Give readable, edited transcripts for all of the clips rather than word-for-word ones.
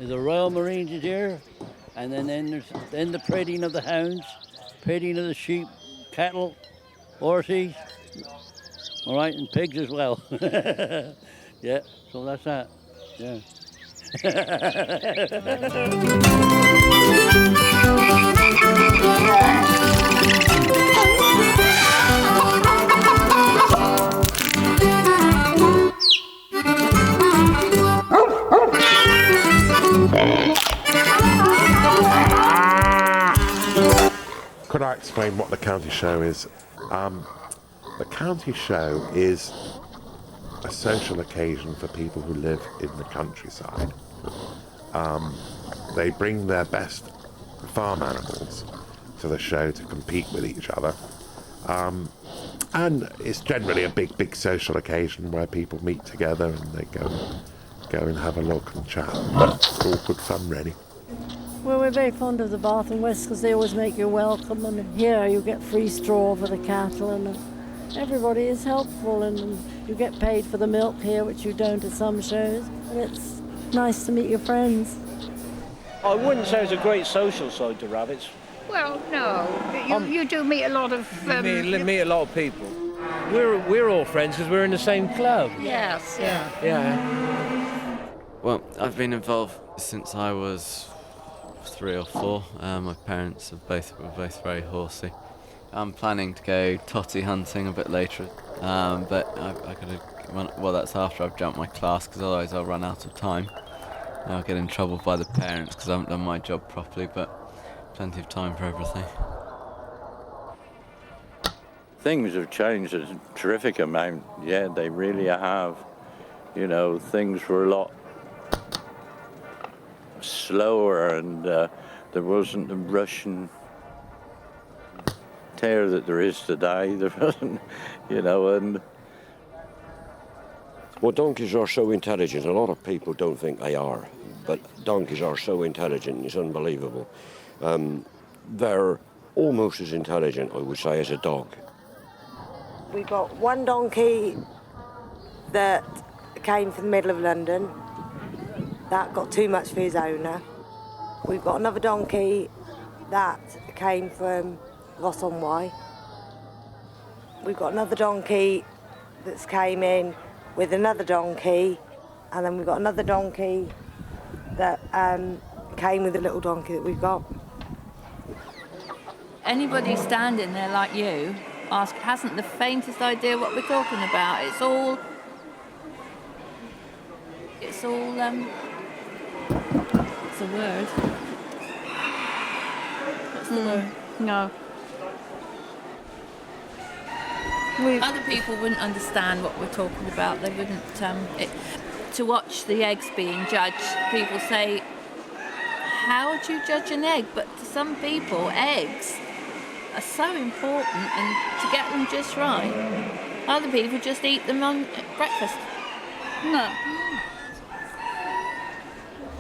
The Royal Marines is here, and then there's the parading of the hounds, parading of the sheep, cattle, horses, all right, and pigs as well. Yeah, so that's that. Yeah. Could I explain what the county show is? The county show is a social occasion for people who live in the countryside. They bring their best farm animals to the show to compete with each other. And it's generally a big social occasion where people meet together and they go and have a look and chat. It's all good fun, really. Well, we're very fond of the Bath and West because they always make you welcome, and here you get free straw for the cattle, and everybody is helpful, and you get paid for the milk here, which you don't at some shows, and it's nice to meet your friends. I wouldn't say it's a great social side to rabbits. Well, no. You do meet a lot of... meet a lot of people. We're all friends because we're in the same club. Yes, Yeah. Well, I've been involved since I was 3 or 4. My parents were both very horsey. I'm planning to go totty hunting a bit later, but I gotta. Well, that's after I've jumped my class, because otherwise I'll run out of time. And I'll get in trouble by the parents because I haven't done my job properly. But plenty of time for everything. Things have changed a terrific amount. Yeah, they really have. You know, things were a lot slower, and there wasn't the rush and tear that there is today. There wasn't, you know, and... Well, donkeys are so intelligent. A lot of people don't think they are, but donkeys are so intelligent, it's unbelievable. They're almost as intelligent, I would say, as a dog. We got one donkey that came from the middle of London. That got too much for his owner. We've got another donkey that came from Ross-on-Wye. We've got another donkey that's came in with another donkey, and then we've got another donkey that came with a little donkey that we've got. Anybody standing there like you hasn't the faintest idea what we're talking about. It's all it's a word. What's the word? No. Other people wouldn't understand what we're talking about. They wouldn't. To watch the eggs being judged, people say, "How would you judge an egg?" But to some people, eggs are so important, and to get them just right, other people just eat them on breakfast. No.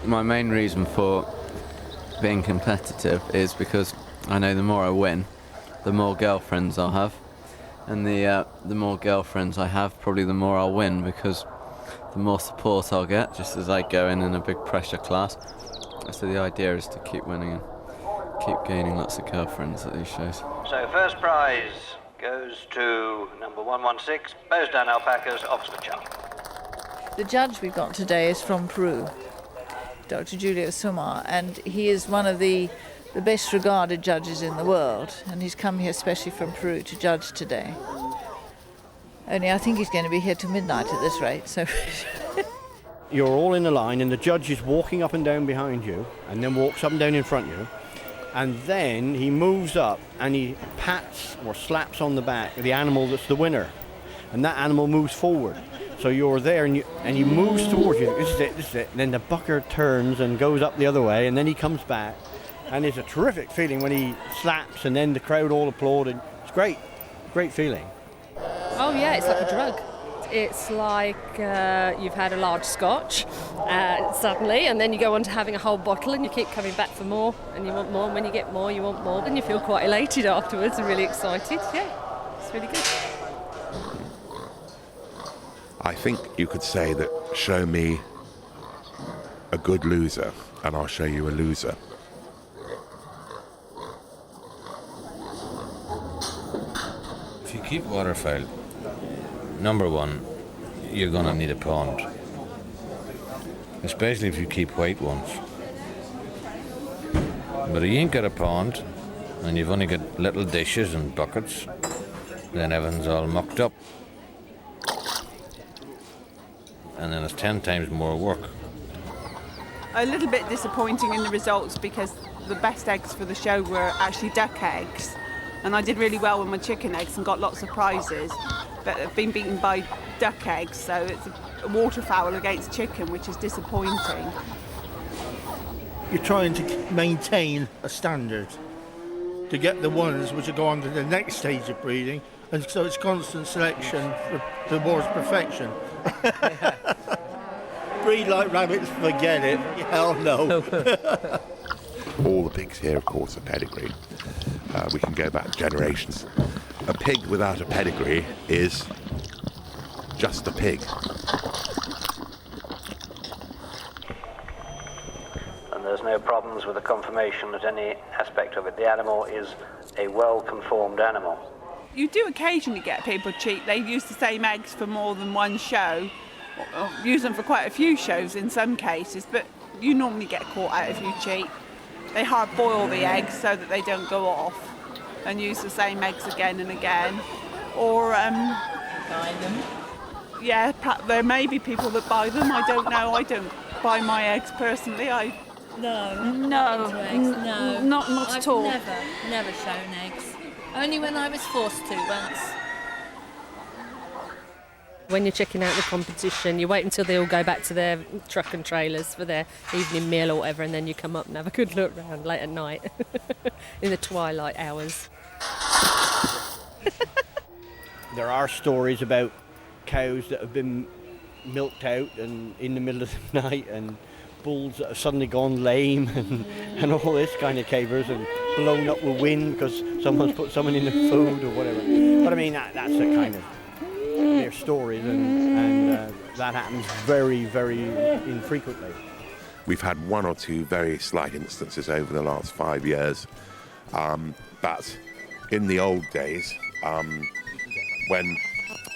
My main reason for being competitive is because I know the more I win, the more girlfriends I'll have. And the more girlfriends I have, probably the more I'll win, because the more support I'll get, just as I go in a big pressure class. So the idea is to keep winning and keep gaining lots of girlfriends at these shows. So first prize goes to number 116, Bowsdown Alpacas, Oxfordshire. The judge we've got today is from Peru, Dr. Julio Sumar, and he is one of the best regarded judges in the world, and he's come here especially from Peru to judge today. Only I think he's going to be here till midnight at this rate, so... You're all in a line, and the judge is walking up and down behind you, and then walks up and down in front of you, and then he moves up and he pats or slaps on the back of the animal that's the winner, and that animal moves forward. So you're there, and he moves towards you. This is it. And then the bucker turns and goes up the other way, and then he comes back. And it's a terrific feeling when he slaps, and then the crowd all applaud. And it's great feeling. Oh yeah, it's like a drug. It's like you've had a large scotch suddenly, and then you go on to having a whole bottle, and you keep coming back for more, and you want more, and when you get more, you want more, and you feel quite elated afterwards and really excited. Yeah, it's really good. I think you could say that Show Me a good loser, and I'll show you a loser. If you keep waterfowl, number one, you're going to need a pond. Especially if you keep white ones. But if you ain't got a pond, and you've only got little dishes and buckets, then everything's all mucked up. And then it's 10 times more work. A little bit disappointing in the results because the best eggs for the show were actually duck eggs. And I did really well with my chicken eggs and got lots of prizes. But I've been beaten by duck eggs, so it's a waterfowl against chicken, which is disappointing. You're trying to maintain a standard to get the ones which will go on to the next stage of breeding, and so it's constant selection towards perfection. Breed like rabbits, forget it. Hell no. All the pigs here, of course, are pedigree. We can go back generations. A pig without a pedigree is just a pig. And there's no problems with the confirmation that any aspect of it. The animal is a well-conformed animal. You do occasionally get people cheat. They use the same eggs for more than one show, or use them for quite a few shows in some cases, but you normally get caught out if you cheat. They hard boil the eggs so that they don't go off and use the same eggs again and again. Or buy them. Yeah, there may be people that buy them. I don't know. I don't buy my eggs personally. No. No. No. Not at all. I've never shown eggs. Only when I was forced to once. When you're checking out the competition, you wait until they all go back to their truck and trailers for their evening meal or whatever, and then you come up and have a good look round late at night in the twilight hours. There are stories about cows that have been milked out and in the middle of the night, and bulls that have suddenly gone lame, and all this kind of capers, and blown up with wind because someone's put someone in the food or whatever. But I mean, that's a kind of their stories, and that happens very, very infrequently. We've had one or two very slight instances over the last 5 years, but in the old days, when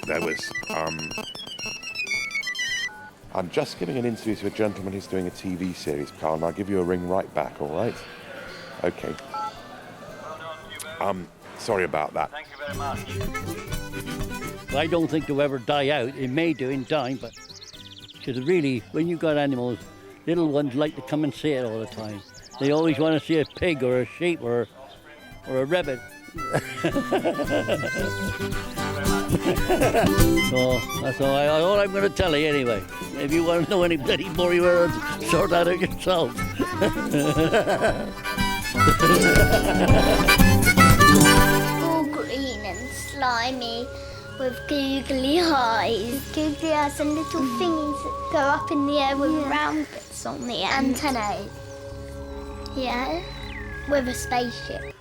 there was... I'm just giving an interview to a gentleman who's doing a TV series, Carl, and I'll give you a ring right back, all right? Okay. Sorry about that. Thank you very much. I don't think they'll ever die out. It may do in time, but because really, when you've got animals, little ones like to come and see it all the time. They always want to see a pig or a sheep or a rabbit. So that's all I'm going to tell you anyway. If you want to know any bloody more, you better sort that out yourself. All green and slimy with googly eyes. Googly eyes and little thingies that go up in the air with round bits on the end. Antennae. Yeah, with a spaceship.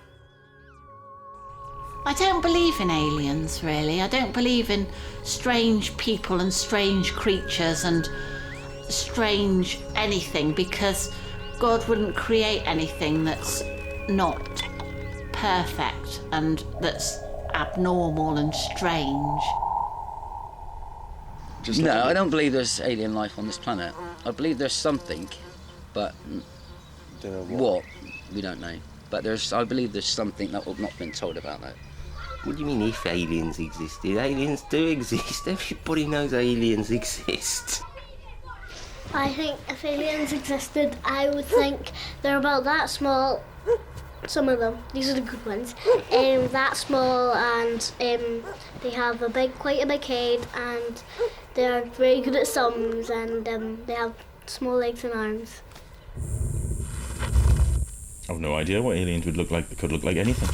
I don't believe in aliens, really. I don't believe in strange people and strange creatures and strange anything, because God wouldn't create anything that's not perfect and that's abnormal and strange. No, I don't believe there's alien life on this planet. I believe there's something, but what? We don't know. But I believe there's something that we've not been told about that. What do you mean if aliens existed? Aliens do exist. Everybody knows aliens exist. I think if aliens existed, I would think they're about that small. Some of them, these are the good ones, that small, and they have quite a big head, and they're very good at sums, and they have small legs and arms. I've no idea what aliens would look like. They could look like anything.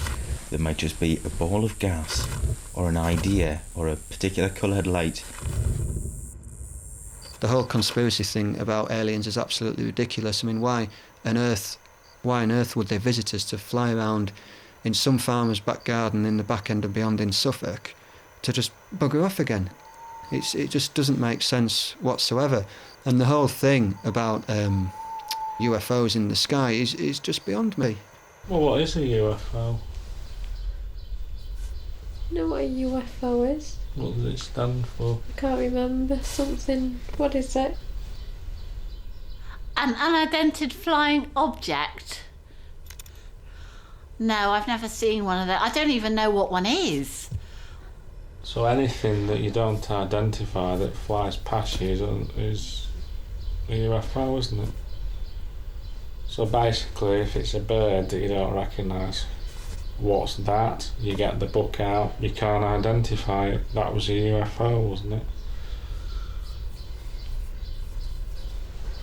There might just be a ball of gas, or an idea, or a particular coloured light. The whole conspiracy thing about aliens is absolutely ridiculous. I mean, why on earth would they visit us to fly around in some farmer's back garden in the back end and beyond in Suffolk to just bugger off again? It just doesn't make sense whatsoever. And the whole thing about UFOs in the sky is just beyond me. Well, what is a UFO? You know what a UFO is? What does it stand for? I can't remember. Something. What is it? An unidentified flying object. No, I've never seen one of those. I don't even know what one is. So anything that you don't identify that flies past you is a UFO, isn't it? So basically, if it's a bird that you don't recognise, what's that? You get the book out, you can't identify it. That was a UFO, wasn't it?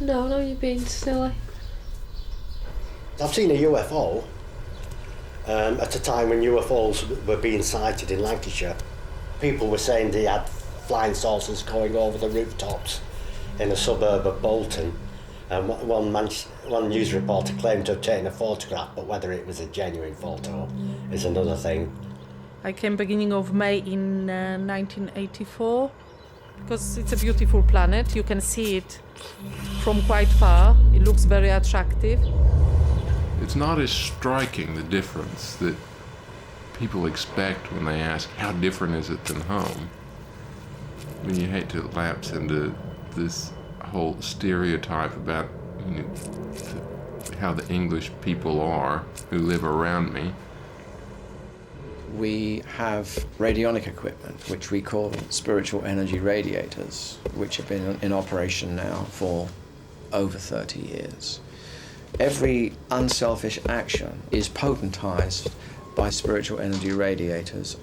No, you're being silly. I've seen a UFO at a time when UFOs were being sighted in Lancashire. People were saying they had flying saucers going over the rooftops in a suburb of Bolton. And one news reporter claimed to have taken a photograph, but whether it was a genuine photo is another thing. I came beginning of May in 1984 because it's a beautiful planet. You can see it from quite far. It looks very attractive. It's not as striking, the difference that people expect when they ask, how different is it than home? I mean, you hate to lapse into this whole stereotype about how the English people are who live around me. We have radionic equipment, which we call spiritual energy radiators, which have been in operation now for over 30 years. Every unselfish action is potentized by spiritual energy radiators.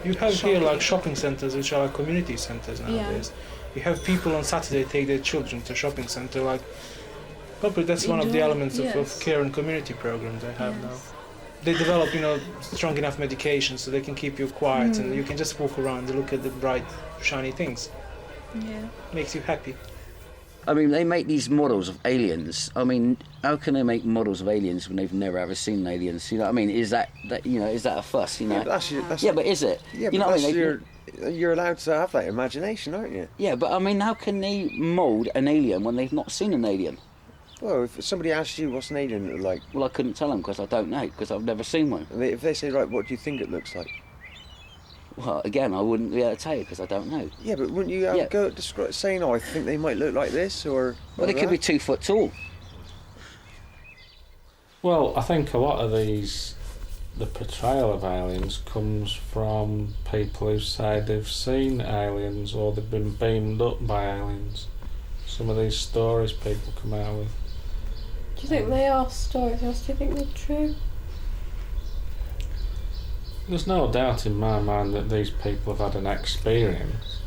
You have here like shopping centers, which are like community centers nowadays. You have people on Saturday take their children to shopping center, like probably that's one of the elements of care and community programs they have now. They develop, strong enough medication so they can keep you quiet and you can just walk around and look at the bright, shiny things. Yeah. Makes you happy. I mean, they make these models of aliens. I mean, how can they make models of aliens when they've never ever seen aliens? You know what I mean? Is that is that a fuss? You know? Yeah, but but is it? Yeah, you but know what I mean? You're allowed to have that imagination, aren't you? Yeah, but I mean, how can they mould an alien when they've not seen an alien? Well, if somebody asks you what's an alien look like... Well, I couldn't tell them because I don't know, because I've never seen one. If they say, right, what do you think it looks like? Well, again, I wouldn't be able to tell you because I don't know. Yeah, but wouldn't you have a go at saying, I think they might look like this, or... Well, they could be 2 foot tall. Well, I think a lot of the portrayal of aliens comes from people who say they've seen aliens or they've been beamed up by aliens. Some of these stories people come out with. Do you think they are stories, or do you think they're true? There's no doubt in my mind that these people have had an experience.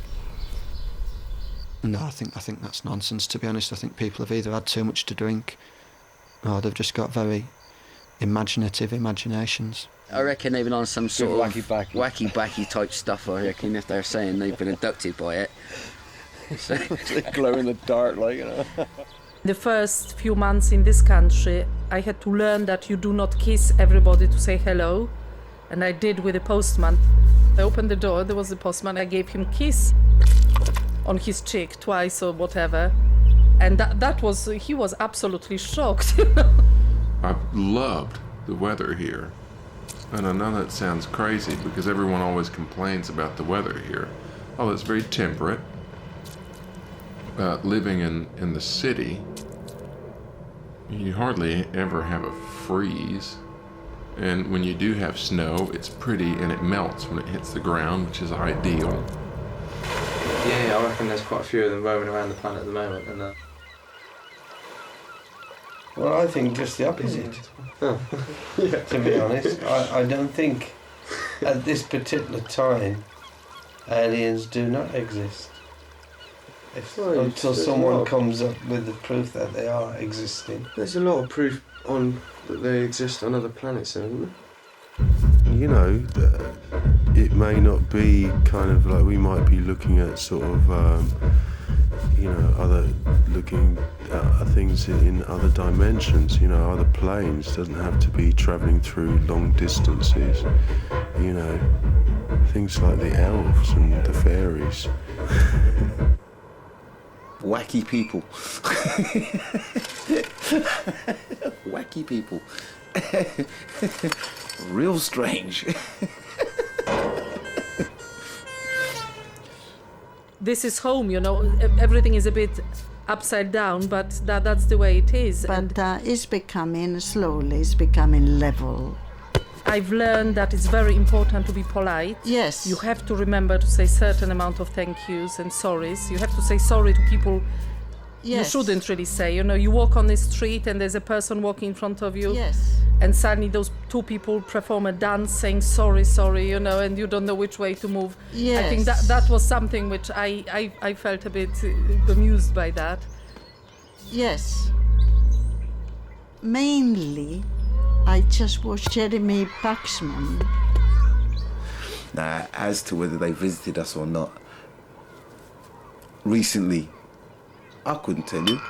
No, I think that's nonsense, to be honest. I think people have either had too much to drink or they've just got very imaginative imaginations. I reckon they've been on some sort of wacky-backy type stuff, I reckon, if they're saying they've been abducted by it. So. They glow in the dark, The first few months in this country, I had to learn that you do not kiss everybody to say hello. And I did with the postman. I opened the door, there was the postman, I gave him a kiss on his cheek twice or whatever. And he was absolutely shocked. I've loved the weather here. And I know that sounds crazy because everyone always complains about the weather here. Oh, it's very temperate. Living in the city, you hardly ever have a freeze. And when you do have snow, it's pretty and it melts when it hits the ground, which is ideal. Yeah, I reckon there's quite a few of them roaming around the planet at the moment. And Well, I think just the opposite. To be honest, I don't think at this particular time aliens do not exist. Until someone comes up with the proof that they are existing. There's a lot of proof that they exist on other planets, isn't there? You know, it may not be kind of like we might be looking at sort of, looking at things in other dimensions, other planes. Doesn't have to be travelling through long distances, things like the elves and the fairies. wacky people. Wacky people. Real strange. This is home, you know. Everything is a bit upside down, but that's the way it is. But it's becoming level. I've learned that it's very important to be polite. Yes. You have to remember to say certain amount of thank yous and sorries. You have to say sorry to people Yes. you shouldn't really say. You know, you walk on the street and there's a person walking in front of you. Yes. And suddenly those two people perform a dance saying sorry, sorry, you know, and you don't know which way to move. Yes. I think that was something which I felt a bit amused by that. Yes. Mainly, I just watched Jeremy Paxman. Now, as to whether they visited us or not, recently, I couldn't tell you.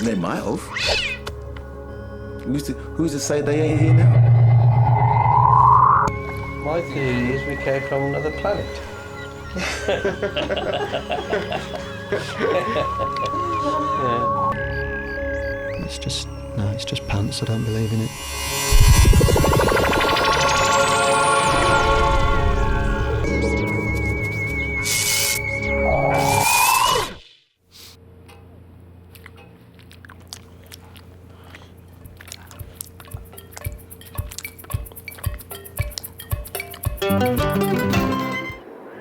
They might have. Who's to say they ain't here now? My theory is we came from another planet. It's just pants. I don't believe in it.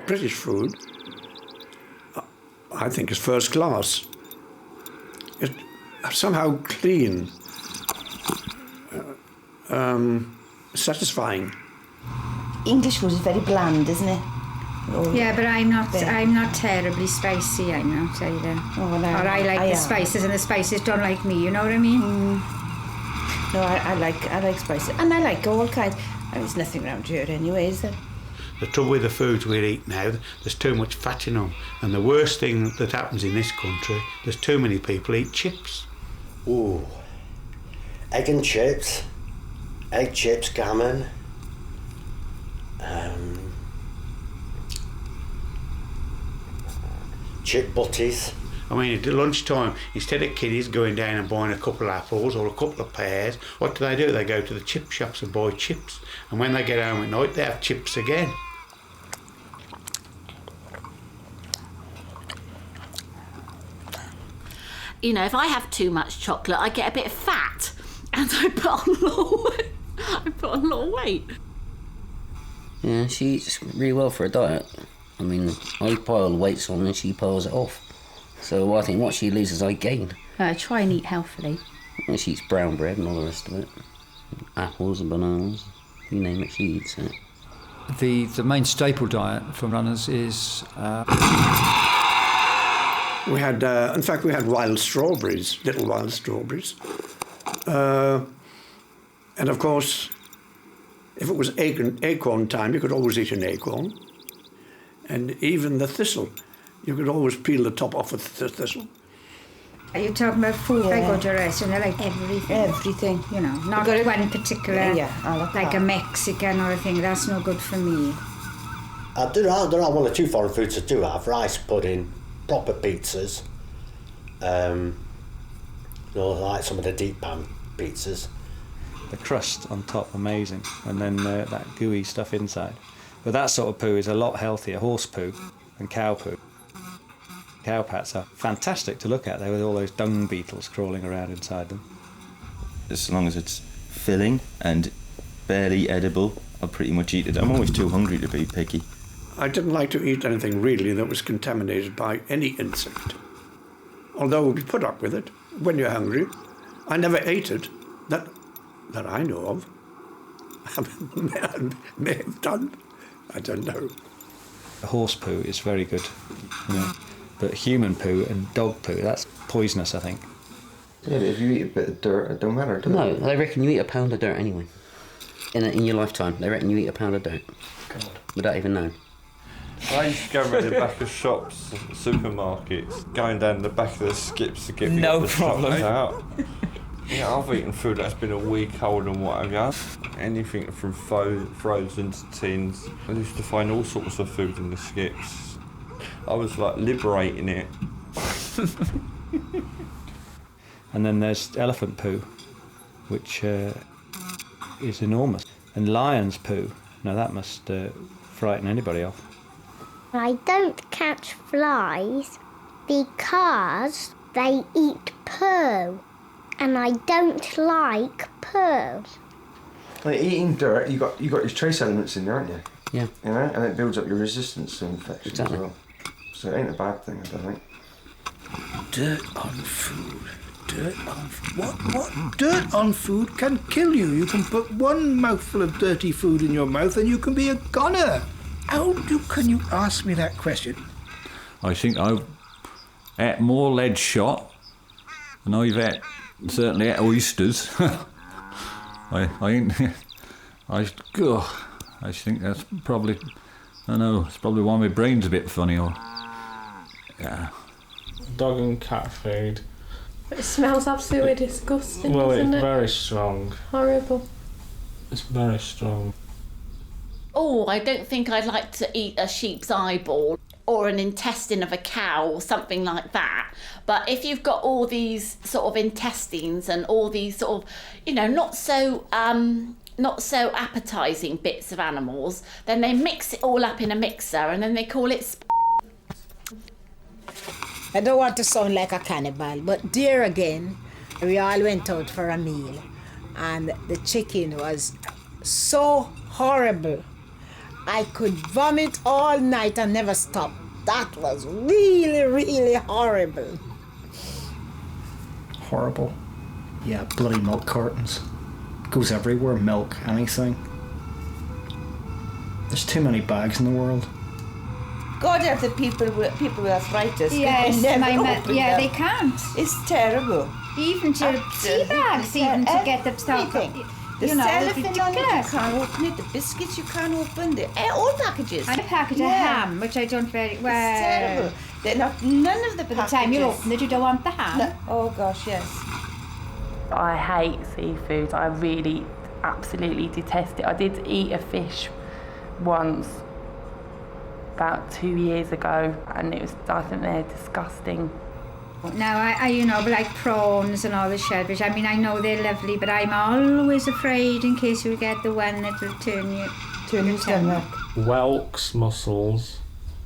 British food, I think, is first class. It's somehow clean, satisfying. English food is very bland, isn't it? Yeah, but I'm not terribly spicy, I'm not either. Oh, no, or I like the spices and the spices don't like me, you know what I mean? No, I like spices. And I like all kinds. There's nothing around here anyway, is there? The trouble with the foods we eat now, there's too much fat in them. And the worst thing that happens in this country, there's too many people eat chips. Ooh. Egg and chips. Egg chips, gammon. Chip butties. I mean, at lunchtime, instead of kiddies going down and buying a couple of apples or a couple of pears, what do? They go to the chip shops and buy chips. And when they get home at night, they have chips again. You know, if I have too much chocolate, I get a bit fat and I put on a lot of weight. Yeah, she eats really well for a diet. I mean, I pile weights on and she piles it off. So I think what she loses, I gain. Try and eat healthily. And she eats brown bread and all the rest of it. Apples and bananas, you name it, she eats it. The main staple diet for runners is... We had, in fact, we had wild strawberries, little wild strawberries. And of course, if it was acorn time, you could always eat an acorn. And even the thistle, you could always peel the top off of the thistle. Are you talking about food? I go to a restaurant, I like everything. Everything. You know, not one particular, like that. a Mexican or a thing, that's no good for me. There are one or two foreign foods that do have rice pudding, proper pizzas, like some of the deep pan pizzas. The crust on top, amazing, and then that gooey stuff inside. But that sort of poo is a lot healthier, horse poo and cow poo. Cow pats are fantastic to look at, though, with all those dung beetles crawling around inside them. As long as it's filling and barely edible, I'll pretty much eat it. I'm always too hungry to be picky. I didn't like to eat anything really that was contaminated by any insect. Although we put up with it when you're hungry. I never ate it, that I know of. May have done, I don't know. Horse poo is very good, you know, but human poo and dog poo, that's poisonous, I think. Yeah, but if you eat a bit of dirt, it don't matter, does it? No, they reckon you eat a pound of dirt anyway. In your lifetime, they reckon you eat a pound of dirt. God. Without even knowing. I used to go around the back of shops, supermarkets, going down the back of the skips to get No the problem. chocolate out. Yeah, I've eaten food that's been a week old and whatever. Anything from frozen to tins. I used to find all sorts of food in the skips. I was like liberating it And then there's elephant poo, which is enormous. And lion's poo, now that must frighten anybody off. I don't catch flies because they eat poo, and I don't like poo. Like eating dirt, you got your trace elements in there, aren't you? Yeah. You know, and it builds up your resistance to infection Exactly. as well. So it ain't a bad thing, I don't think. Dirt on food. Dirt on what? Dirt on food can kill you. You can put one mouthful of dirty food in your mouth and you can be a goner. Can you ask me that question? I think I've ate more lead shot than I've certainly ate oysters. I think that's probably, I don't know, it's probably why my brain's a bit funny, or, yeah. Dog and cat food. It smells absolutely disgusting, Well, doesn't it's it? very strong. Horrible. It's very strong. Oh, I don't think I'd like to eat a sheep's eyeball or an intestine of a cow or something like that. But if you've got all these sort of intestines and all these sort of, not so appetising bits of animals, then they mix it all up in a mixer and then they call it I don't want to sound like a cannibal, but there again, we all went out for a meal and the chicken was so horrible. I could vomit all night and never stop. That was really, really horrible. Horrible. Yeah, bloody milk cartons. Goes everywhere, milk, anything. There's too many bags in the world. God help the people with arthritis. Yes, they never open them. they can't. It's terrible. Even to tea bags, even to get the stuff. The You know, cellophane it's on it, you ridiculous. can't open it. The biscuits you can't open. All packages. And a packet of ham, which I don't very well. It's terrible. They're not none of the By packages. the time you open it, you don't want the ham. No. Oh gosh, yes. I hate seafood. I really, absolutely detest it. I did eat a fish once, about 2 years ago, and I think they're disgusting. Now, I like prawns and all the shellfish. I mean, I know they're lovely, but I'm always afraid in case you get the one that will turn your stomach. Whelks, mussels.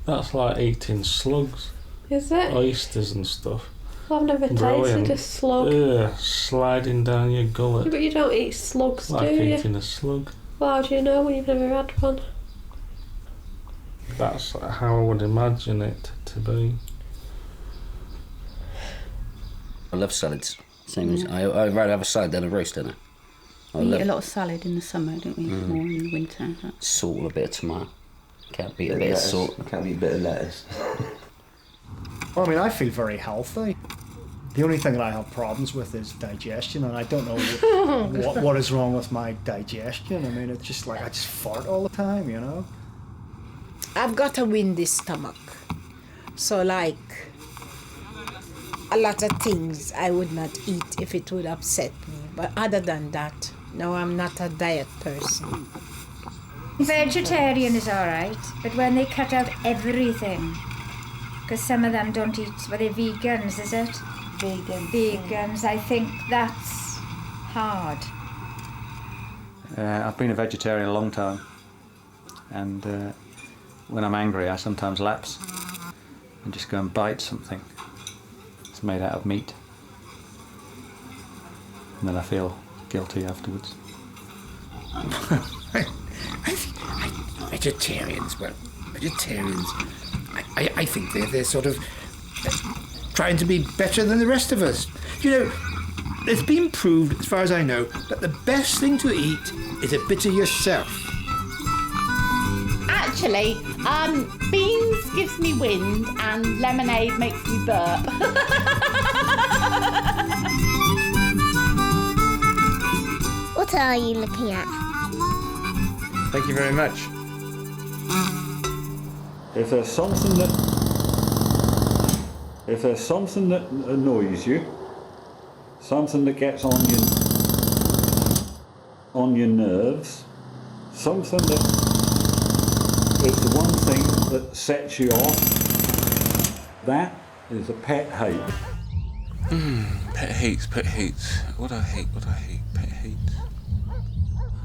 That's like eating slugs. Is it? Oysters and stuff. I've never tasted a slug. Ugh, sliding down your gullet. But you don't eat slugs, Like do you? eating a slug. Well, how do you know when you've never had one? That's how I would imagine it to be. I love salads. Same as I'd rather have a salad than a roast dinner. We eat a lot of salad in the summer, don't we? More in the winter. Salt, a bit of tomato. Can't beat a bit of salt. Can't beat a bit of lettuce. Well, I mean, I feel very healthy. The only thing that I have problems with is digestion, and I don't know what is wrong with my digestion. I mean, it's just like I just fart all the time, you know? I've got a windy stomach. So like a lot of things I would not eat if it would upset me. But other than that, no, I'm not a diet person. Vegetarian is all right, but when they cut out everything, because some of them don't eat, well, they're vegans, is it? Vegans, I think that's hard. I've been a vegetarian a long time, and when I'm angry, I sometimes lapse and just go and bite something that's made out of meat, and then I feel guilty afterwards. Vegetarians, I think they're sort of trying to be better than the rest of us. You know, it's been proved, as far as I know, that the best thing to eat is a bit of yourself. Actually, beans gives me wind and lemonade makes me burp. What are you looking at? Thank you very much. If there's something that annoys you, something that gets on your nerves, something that is the one thing that sets you off, that is a pet hate. Pet hates. What I hate, pet hates.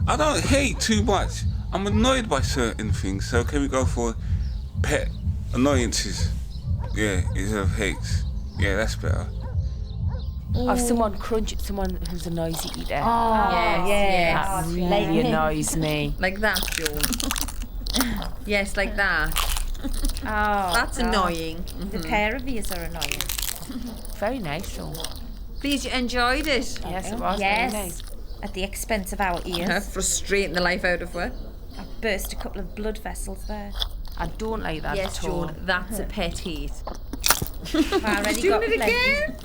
I don't hate too much. I'm annoyed by certain things, so can we go for pet annoyances? Yeah, instead of hates. Yeah, that's better. Of someone someone who's a noisy eater. Oh, yes. That really annoys me. Like that, Joan. Yes, like that. Oh, That's God. annoying. The pair of these are annoying. Very nice, though. Please, you enjoyed it? Yes, it was. Yes. Very nice. At the expense of our ears. Frustrating the life out of her. I burst a couple of blood vessels there. I don't like that Yes, at all. Joan, that's a pet hate. I already Doing got it plenty. again?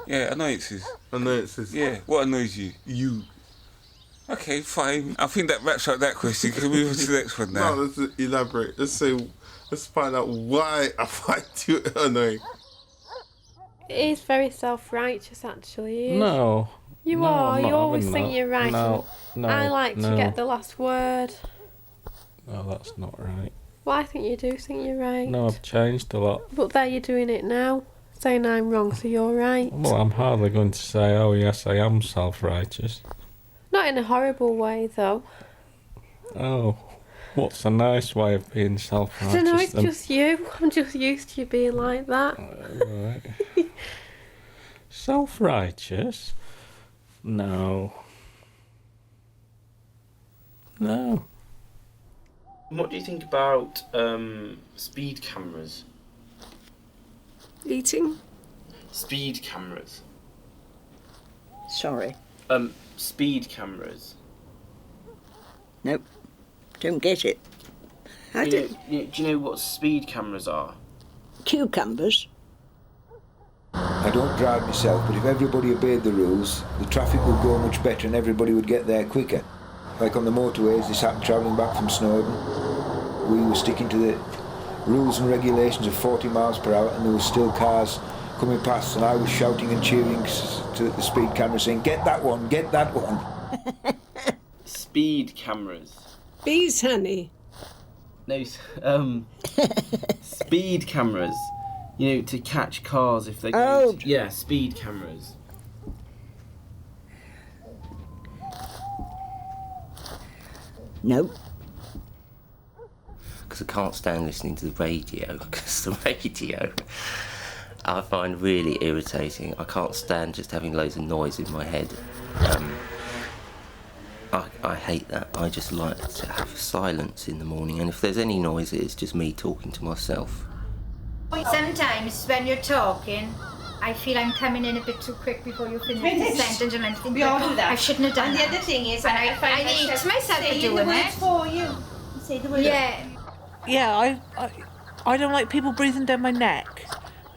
Yeah, annoyances. Yeah, what annoys you? You. Okay, fine. I think that wraps up that question. Can we move on to the next one now? No, let's elaborate. Let's find out why I find you annoying. It is very self-righteous, actually. It is. No. You No, are. I'm You not always having think that. you're right. No, I like to get the last word. No, that's not right. Well, I think you do think you're right. No, I've changed a lot. But there you're doing it now, saying I'm wrong, so you're right. Well, I'm hardly going to say, oh yes, I am self-righteous. Not in a horrible way, though. Oh, what's a nice way of being I self-righteous? don't know, it's then? just you. I'm just used to you being like that. Right. Self-righteous? No. No. What do you think about speed cameras? Eating? Speed cameras. Sorry. Speed cameras. Nope. Don't get it. Do you know what speed cameras are? Cucumbers. I don't drive myself, but if everybody obeyed the rules, the traffic would go much better and everybody would get there quicker. Like on the motorways, this happened travelling back from Snowdon. We were sticking to the rules and regulations of 40 miles per hour and there were still cars coming past and I was shouting and cheering to the speed camera saying, get that one, get that one. Speed cameras. Bees, honey. No, speed cameras. You know, to catch cars if they go. Yeah, speed cameras. No. Because I can't stand listening to the radio, because the radio I find really irritating. I can't stand just having loads of noise in my head. I hate that. I just like to have silence in the morning, and if there's any noise, it's just me talking to myself. Sometimes when you're talking, I feel I'm coming in a bit too quick before you finish the sentence, and I'm thinking, We all do that. I shouldn't have done And the that. other thing is, And I need myself for saying doing the words it. for you. Say the words. Yeah, I don't like people breathing down my neck.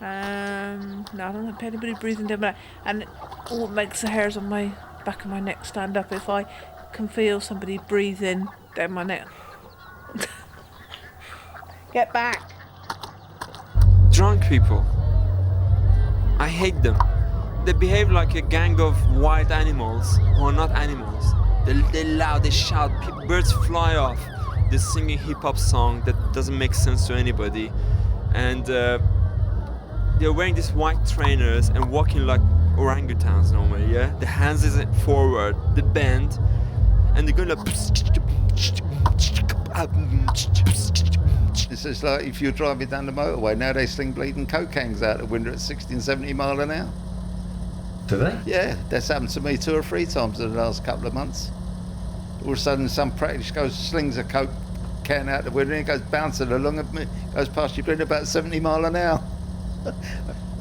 No, I don't like anybody breathing down my neck. And it makes the hairs on my back of my neck stand up if I can feel somebody breathing down my neck. Get back. Drunk people. I hate them. They behave like a gang of wild animals who are not animals. They're loud, they shout, birds fly off. They're singing hip-hop song that doesn't make sense to anybody. And they're wearing these white trainers and walking like orangutans normally, yeah? The hands is forward, the bend, and they're going like... It's just like if you're driving down the motorway, now they sling bleeding coke cans out the window at 60 and 70 mile an hour. Do they? Yeah, that's happened to me 2 or 3 times in the last couple of months. All of a sudden some practice slings a coke can out the window and it goes bouncing along and goes past your window about 70 mile an hour.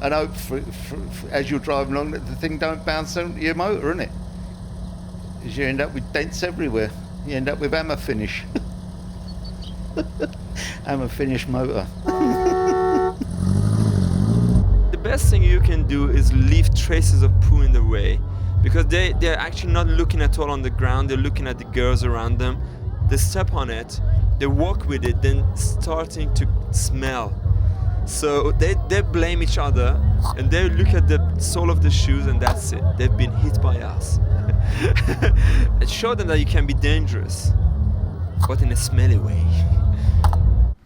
And hope as you're driving along that the thing don't bounce on your motor, innit? Because you end up with dents everywhere. You end up with hammer finish. Hammer finish motor. The best thing you can do is leave traces of poo in the way, because they're actually not looking at all on the ground, they're looking at the girls around them. They step on it, they walk with it, then starting to smell. So they blame each other and they look at the sole of the shoes and that's it. They've been hit by us. It showed them that you can be dangerous, but in a smelly way.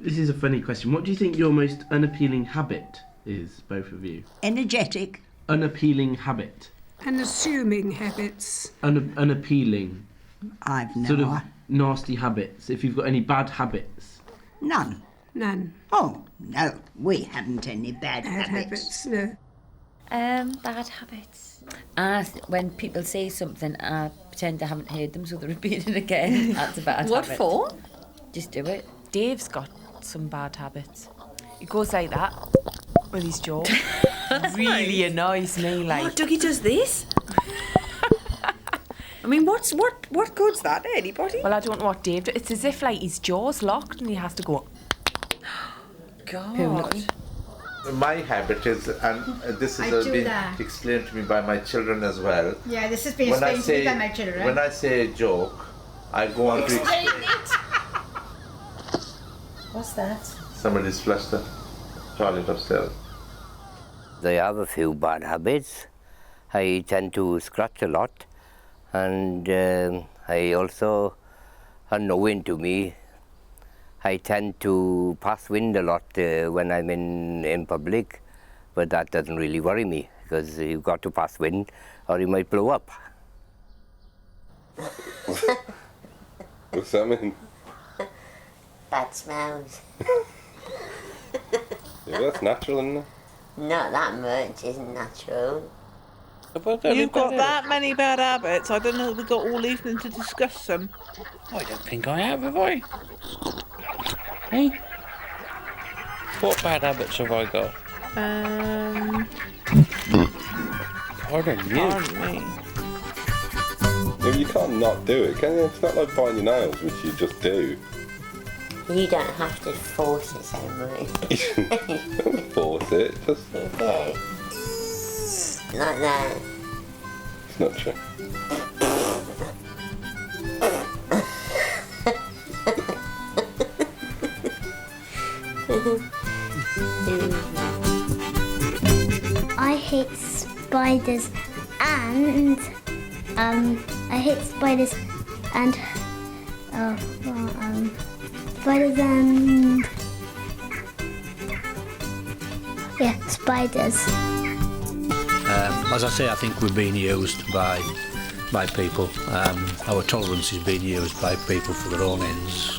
This is a funny question. What do you think your most unappealing habit is, both of you? Energetic. Unappealing habit. Unassuming habits. Unappealing. I've no Sort of idea. nasty habits. If you've got any bad habits. None. None. Oh, no, we haven't any bad habits. No. Bad habits. When people say something, I pretend I haven't heard them, so they repeat it again. That's a bad What habit. for? Just do it. Dave's got some bad habits. He goes like that with his jaw. Really annoys me. Like, Oh, Dougie does this? I mean, what good's that, anybody? well, I don't know what Dave does. It's as if like his jaw's locked and he has to go. God. My habit is, and this I has do been that. explained to me by my children as well. Yeah, this has been When I explained to me say- by my children. When I say a joke, I go on to Explain it. What's that? somebody's flushed the toilet upstairs. I have a few bad habits. I tend to scratch a lot, and I also, unknowing to me, I tend to pass wind a lot when I'm in public, but that doesn't really worry me, because you've got to pass wind or you might blow up. What's that mean? Bad smells. Yeah, that's natural, isn't it? Not that much, isn't natural. You've got that many bad habits. I don't know if we've got all evening to discuss them. I don't think I have I? Hey? What bad habits have I got? Pardon you. Pardon me. Yeah, you can't not do it, can you? It's not like biting your nails, which you just do. You don't have to force it so much. Don't force it, just... You do. Like that. It's not true. I hate spiders and I hate spiders and spiders and spiders. As I say, I think we're being used by people. Our tolerance is being used by people for their own ends.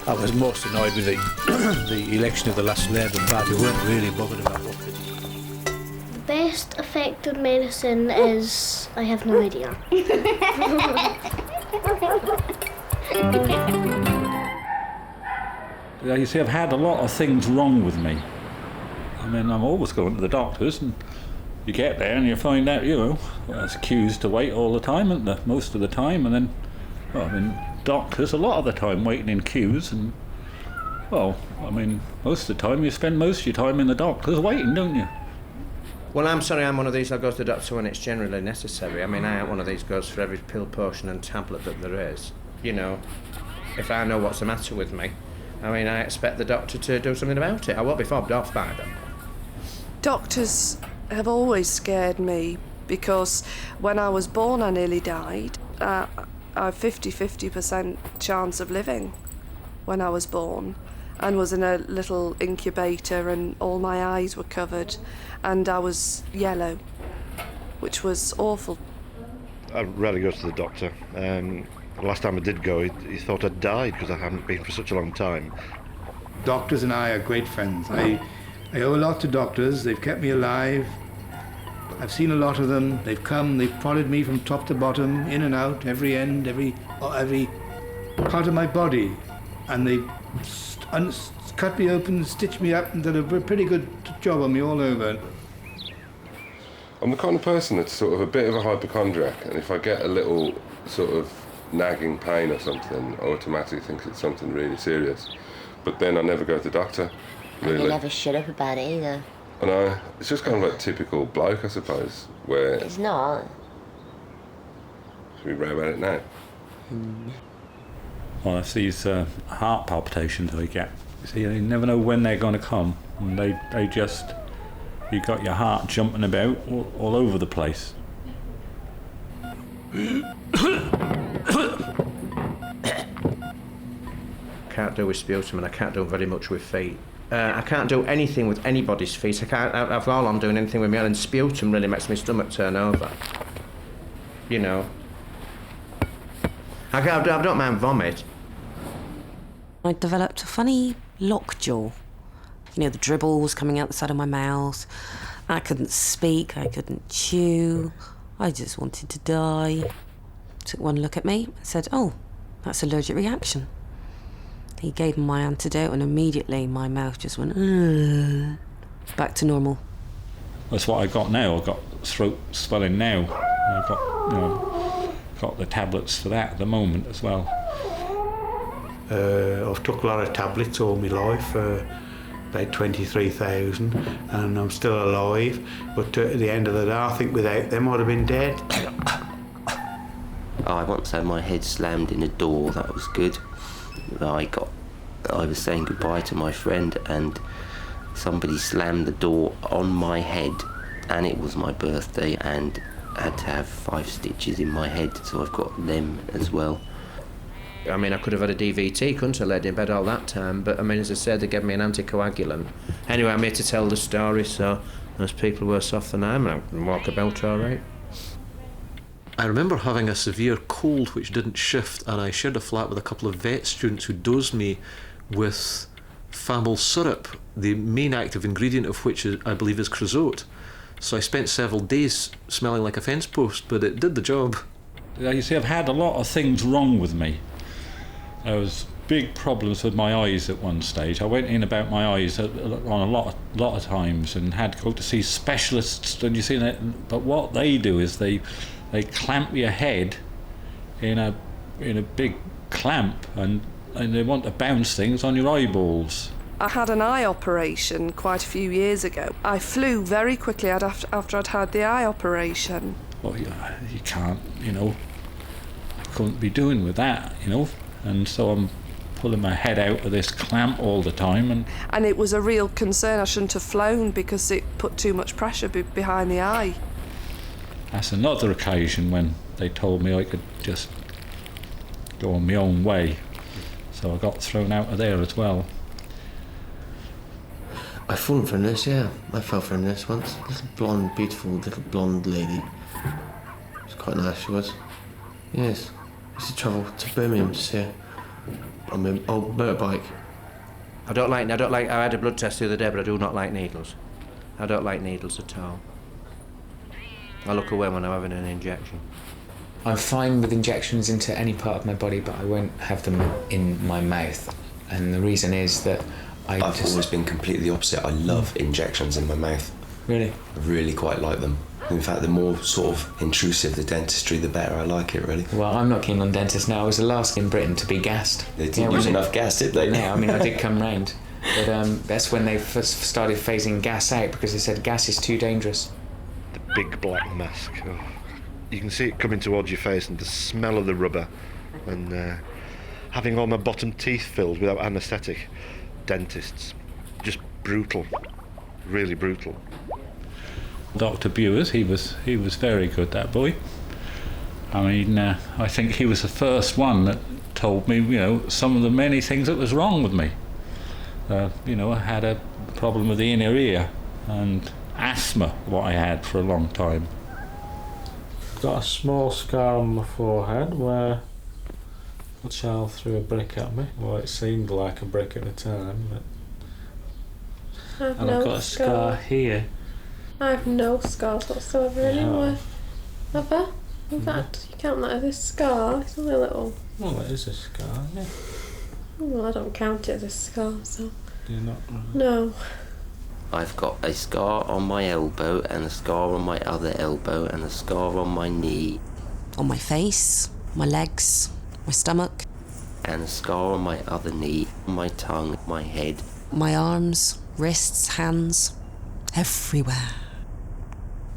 I was most annoyed with the election of the last Labour Party. We weren't really bothered about what they did. The best effective medicine is I have no idea. Yeah, you see, I've had a lot of things wrong with me. I mean, I'm always going to the doctors, and you get there and you find out, there's queues to wait all the time, isn't there? Most of the time, and then, doctors a lot of the time waiting in queues, and, most of the time you spend most of your time in the doctors waiting, don't you? Well, I'm sorry, I'm one of these. I go to the doctor when it's generally necessary. I mean, I ain't one of these goes for every pill, potion and tablet that there is. If I know what's the matter with me, I expect the doctor to do something about it. I won't be fobbed off by them. Doctors have always scared me because when I was born I nearly died. I have 50% chance of living when I was born, and was in a little incubator and all my eyes were covered and I was yellow, which was awful. I rarely go to the doctor. The last time I did go, he thought I'd died because I hadn't been for such a long time. Doctors and I are great friends. I owe a lot to doctors. They've kept me alive. I've seen a lot of them. They've come, they've prodded me from top to bottom, in and out, every end, every part of my body. And they cut me open, stitched me up, and did a pretty good job on me all over. I'm the kind of person that's sort of a bit of a hypochondriac, and if I get a little sort of nagging pain or something, I automatically think it's something really serious. But then I never go to the doctor, And really. you never shut up about it either. I know, it's just kind of like typical bloke, I suppose, where... It's not. Should we rave about it now? Well, it's these heart palpitations I get. You see, you never know when they're going to come, and they just... You got your heart jumping about all over the place. Can't do with sputum, and I can't do very much with feet. I can't do anything with anybody's feet. I can't have all on doing anything with my own, and sputum really makes my stomach turn over. You know. I don't mind vomit. I developed a funny lockjaw. You know, the dribble was coming out the side of my mouth. I couldn't speak, I couldn't chew. I just wanted to die. Took one look at me and said, "Oh, that's allergic reaction." He gave me my antidote and immediately my mouth just went, "Ugh," back to normal. That's what I got now. I've got throat swelling now. I've got, got the tablets for that at the moment as well. I've took a lot of tablets all my life, about 23,000, and I'm still alive. But at the end of the day, I think without them I'd have been dead. I once had my head slammed in a door. That was good. I was saying goodbye to my friend, and somebody slammed the door on my head, and it was my birthday, and I had to have 5 stitches in my head, so I've got them as well. I mean, I could have had a DVT, couldn't I, laid in bed all that time, but I mean, as I said, they gave me an anticoagulant. Anyway, I'm here to tell the story, so there's people worse off than I am, and I can walk about all right. I remember having a severe cold which didn't shift, and I shared a flat with a couple of vet students who dosed me with Famil syrup, the main active ingredient of which I believe is creosote. So I spent several days smelling like a fence post, but it did the job. You see, I've had a lot of things wrong with me. There was big problems with my eyes at one stage. I went in about my eyes on a lot of times and had to go to see specialists. And you see that, but what they do is they clamp your head in a big clamp, and they want to bounce things on your eyeballs. I had an eye operation quite a few years ago. I flew very quickly after I'd had the eye operation. Well, you can't, I couldn't be doing with that, and so I'm pulling my head out of this clamp all the time. And it was a real concern. I shouldn't have flown because it put too much pressure behind the eye. That's another occasion when they told me I could just go on my own way, so I got thrown out of there as well. I've fallen for a nurse, yeah. I fell for a nurse once. This blonde, beautiful little blonde lady. She was quite nice, she was. Yes. I used to travel to Birmingham to see her on my old motorbike. I had a blood test the other day, but I do not like needles. I don't like needles at all. I look away when I'm having an injection. I'm fine with injections into any part of my body, but I won't have them in my mouth. And the reason is that I've always been completely the opposite. I love injections in my mouth. Really? I really quite like them. In fact, the more sort of intrusive the dentistry, the better I like it, really. Well, I'm not keen on dentists now. I was the last in Britain to be gassed. They didn't use enough gas, did they? Yeah, I mean, I did come round. But that's when they first started phasing gas out, because they said gas is too dangerous. The big black mask. Oh. You can see it coming towards your face, and the smell of the rubber, and having all my bottom teeth filled without anaesthetic. Dentists. Just brutal. Really brutal. Dr. Bewers, he was very good, that boy. I mean, I think he was the first one that told me, some of the many things that was wrong with me. I had a problem with the inner ear and asthma, what I had for a long time. Got a small scar on my forehead where a child threw a brick at me. Well, it seemed like a brick at the time, but... And I've got a scar here. I have no scars whatsoever anywhere. Have I? In fact, you count that as a scar. It's only a little. Well, it is a scar, yeah. Well, I don't count it as a scar, so. Do you not? No. I've got a scar on my elbow, and a scar on my other elbow, and a scar on my knee. On my face, my legs, my stomach. And a scar on my other knee, my tongue, my head. My arms, wrists, hands, everywhere.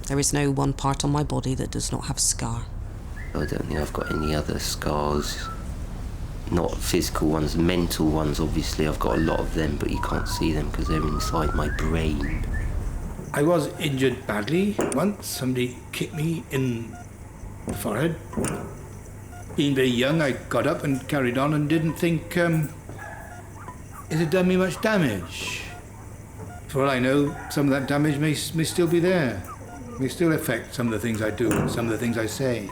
There is no one part on my body that does not have a scar. I don't think I've got any other scars. Not physical ones, mental ones, obviously. I've got a lot of them, but you can't see them because they're inside my brain. I was injured badly once. Somebody kicked me in the forehead. Being very young, I got up and carried on and didn't think it had done me much damage. For all I know, some of that damage may still be there. May still affect some of the things I do and some of the things I say.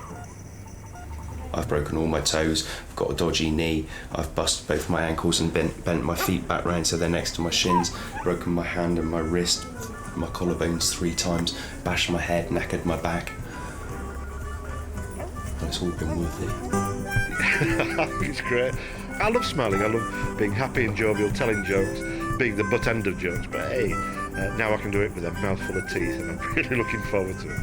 I've broken all my toes, I've got a dodgy knee, I've busted both my ankles and bent my feet back round so they're next to my shins, broken my hand and my wrist, my collarbones 3 times, bashed my head, knackered my back. But it's all been worth it. It's great. I love smiling, I love being happy and jovial, telling jokes, being the butt end of jokes, but hey, now I can do it with a mouthful of teeth and I'm really looking forward to it.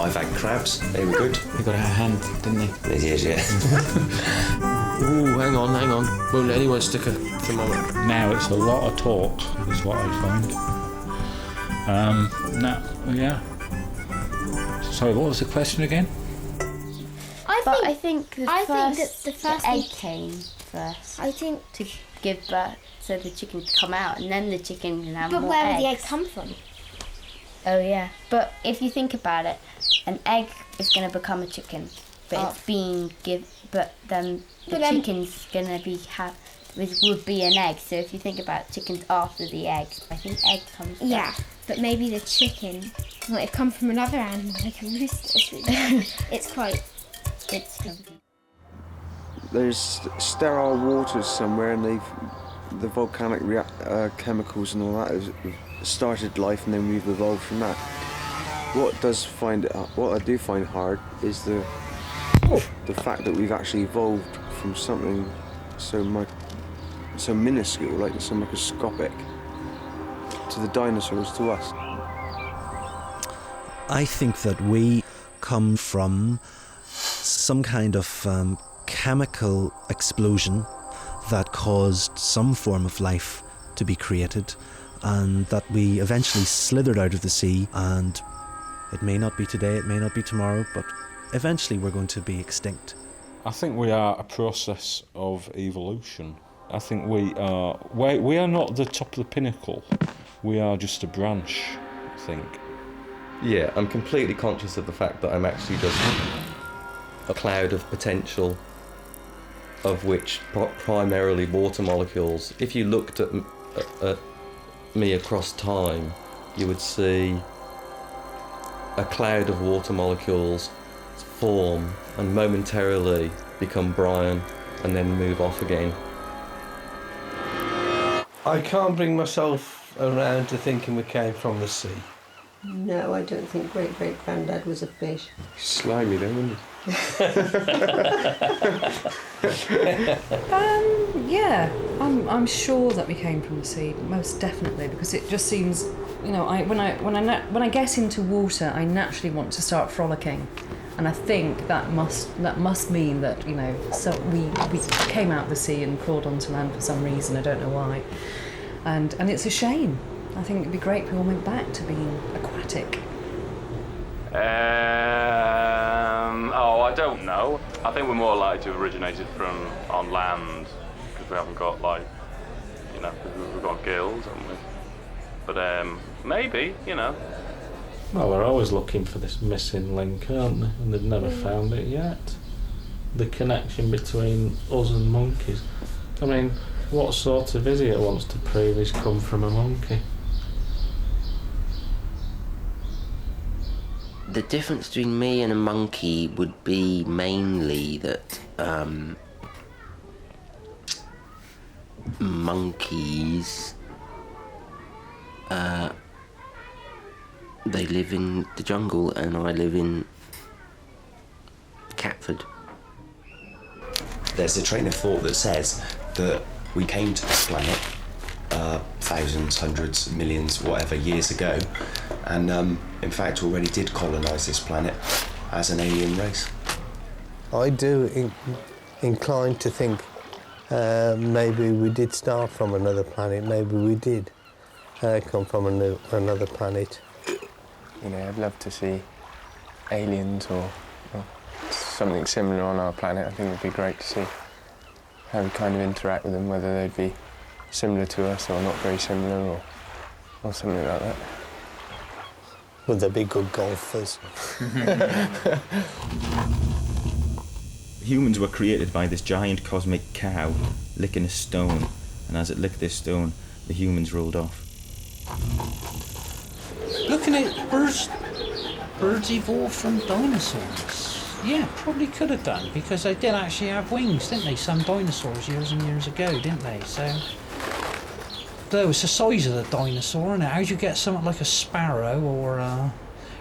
I've had crabs, they were good. They got out of hand, didn't they? They did, yeah. Ooh, hang on. Won't let anyone stick a thermometer. Now it's a lot of talk, is what I find. Yeah. Sorry, what was the question again? I think the first egg came first. I think to give birth, so the chicken could come out, and then the chicken can have more eggs. But where did the eggs come from? Oh yeah, but if you think about it, an egg is going to become a chicken, but it's being but then the chicken's going to be would be an egg. So if you think about chickens after the eggs, I think egg comes first. Yeah, but maybe the chicken might have come from another animal, like a rooster. It's quite. There's sterile waters somewhere, and the volcanic chemicals and all that have started life, and then we've evolved from that. What I do find hard is the fact that we've actually evolved from something so minuscule, like so microscopic, to the dinosaurs, to us. I think that we come from some kind of chemical explosion that caused some form of life to be created, and that we eventually slithered out of the sea, and it may not be today, it may not be tomorrow, but eventually we're going to be extinct. I think we are a process of evolution. I think we are not the top of the pinnacle, we are just a branch, I think. Yeah, I'm completely conscious of the fact that I'm actually just a cloud of potential, of which primarily water molecules. If you looked at me across time, you would see a cloud of water molecules form and momentarily become Brian and then move off again. I can't bring myself around to thinking we came from the sea. No, I don't think great-great-granddad was a fish. Slimy then, wasn't Yeah, I'm sure that we came from the sea, most definitely, because it just seems, you know, when I get into water, I naturally want to start frolicking, and I think that must mean that, you know, so we came out of the sea and crawled onto land for some reason. I don't know why, and it's a shame. I think it'd be great if we all went back to being aquatic. I don't know. I think we're more likely to have originated from on land, because we haven't got, like, you know, we've got gills, haven't we? But maybe, you know. Well, we're always looking for this missing link, aren't they? And they've never found it yet. The connection between us and monkeys. I mean, what sort of idiot wants to prove he's come from a monkey? The difference between me and a monkey would be mainly that monkeys, they live in the jungle and I live in Catford. There's a train of thought that says that we came to this planet thousands, hundreds, millions, whatever, years ago, and in fact already did colonise this planet as an alien race. I do incline to think maybe we did start from another planet, maybe we did come from another planet. You know, I'd love to see aliens or something similar on our planet. I think it would be great to see how we kind of interact with them, whether they'd be similar to us or not very similar or something like that. Would they be good golfers? Humans were created by this giant cosmic cow licking a stone, and as it licked this stone, the humans ruled off. Looking at birds evolved from dinosaurs. Yeah, probably could have done, because they did actually have wings, didn't they? Some dinosaurs years and years ago, didn't they? So that was the size of the dinosaur, and how do you get something like a sparrow or a